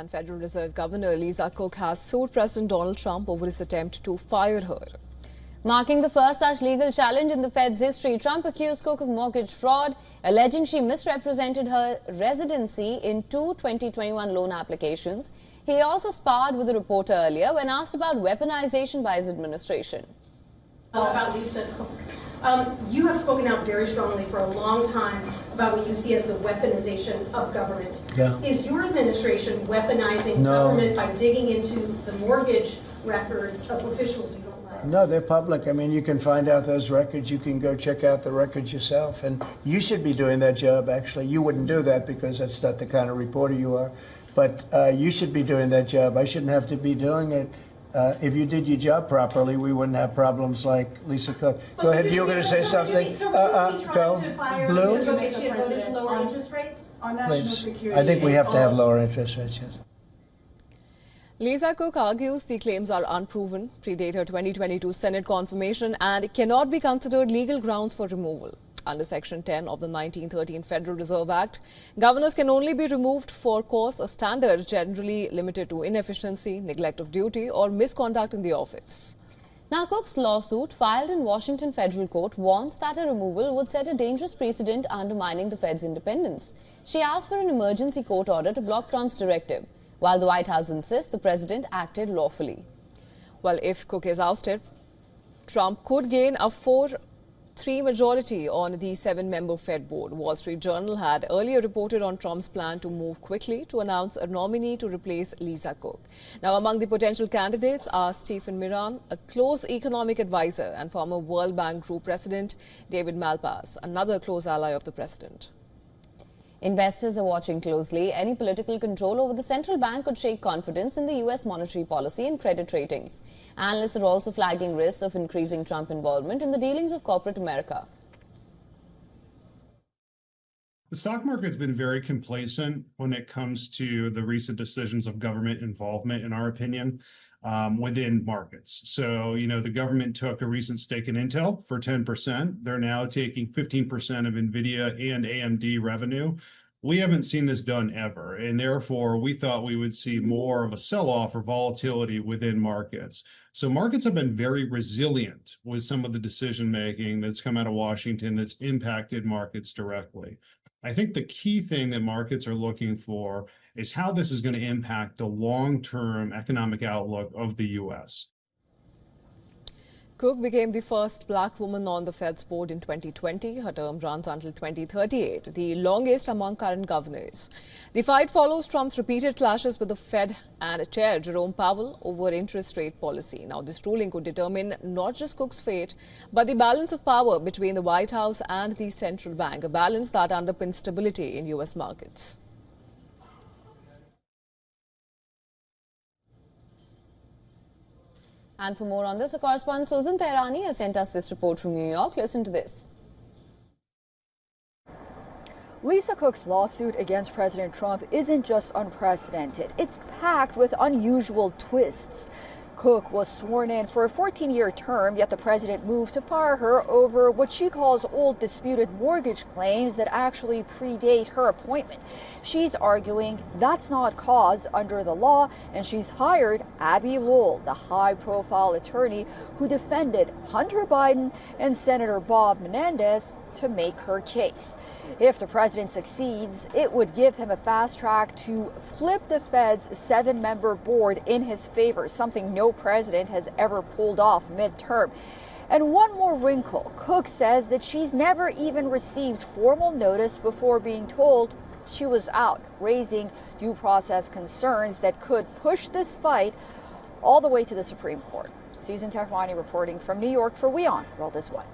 And Federal Reserve Governor Lisa Cook has sued President Donald Trump over his attempt to fire her. Marking the first such legal challenge in the Fed's history, Trump accused Cook of mortgage fraud, alleging she misrepresented her residency in two 2021 loan applications. He also sparred with a reporter earlier when asked about weaponization by his administration. About Lisa Cook. You have spoken out very strongly for a long time about what you see as the weaponization of government. Yeah. Is your administration weaponizing government by digging into the mortgage records of officials you don't like? No, they're public. I mean, you can find out those records. You can go check out the records yourself. And you should be doing that job, actually. You wouldn't do that because that's not the kind of reporter you are. But you should be doing that job. I shouldn't have to be doing it. If you did your job properly, we wouldn't have problems like Lisa Cook. But go ahead. You were going to say something. So would you be trying to fire Blue? Lisa Cook if she had voted to lower interest rates? On national Please. security. I think we have to have lower interest rates, yes. Lisa Cook argues the claims are unproven, predate her 2022 Senate confirmation, and cannot be considered legal grounds for removal. Under Section 10 of the 1913 Federal Reserve Act, governors can only be removed for cause, a standard generally limited to inefficiency, neglect of duty, or misconduct in the office. Now, Cook's lawsuit, filed in Washington federal court, warns that her removal would set a dangerous precedent undermining the Fed's independence. She asked for an emergency court order to block Trump's directive, while the White House insists the president acted lawfully. Well, if Cook is ousted, Trump could gain a 4-3 majority on the 7-member Fed board. Wall Street Journal had earlier reported on Trump's plan to move quickly to announce a nominee to replace Lisa Cook. Now, among the potential candidates are Stephen Miran, a close economic advisor, and former World Bank Group President David Malpass, another close ally of the president. Investors are watching closely. Any political control over the central bank could shake confidence in the U.S. monetary policy and credit ratings. Analysts are also flagging risks of increasing Trump involvement in the dealings of corporate America. The stock market's been very complacent when it comes to the recent decisions of government involvement, in our opinion, within markets. So, the government took a recent stake in Intel for 10%. They're now taking 15% of NVIDIA and AMD revenue. We haven't seen this done ever, and therefore we thought we would see more of a sell-off or volatility within markets. So markets have been very resilient with some of the decision-making that's come out of Washington that's impacted markets directly. I think the key thing that markets are looking for is how this is going to impact the long-term economic outlook of the U.S. Cook became the first black woman on the Fed's board in 2020. Her term runs until 2038, the longest among current governors. The fight follows Trump's repeated clashes with the Fed and Chair Jerome Powell over interest rate policy. Now, this ruling could determine not just Cook's fate, but the balance of power between the White House and the central bank, a balance that underpins stability in U.S. markets. And for more on this, our correspondent Susan Tehrani has sent us this report from New York. Listen to this. Lisa Cook's lawsuit against President Trump isn't just unprecedented. It's packed with unusual twists. Cook was sworn in for a 14-year term, yet the president moved to fire her over what she calls old disputed mortgage claims that actually predate her appointment. She's arguing that's not cause under the law, and she's hired Abby Lowell, the high-profile attorney who defended Hunter Biden and Senator Bob Menendez, to make her case. If the president succeeds, it would give him a fast track to flip the Fed's 7-member board in his favor, something no president has ever pulled off midterm. And one more wrinkle, Cook says that she's never even received formal notice before being told she was out, raising due process concerns that could push this fight all the way to the Supreme Court. Susan Tehrani reporting from New York for WION World is One.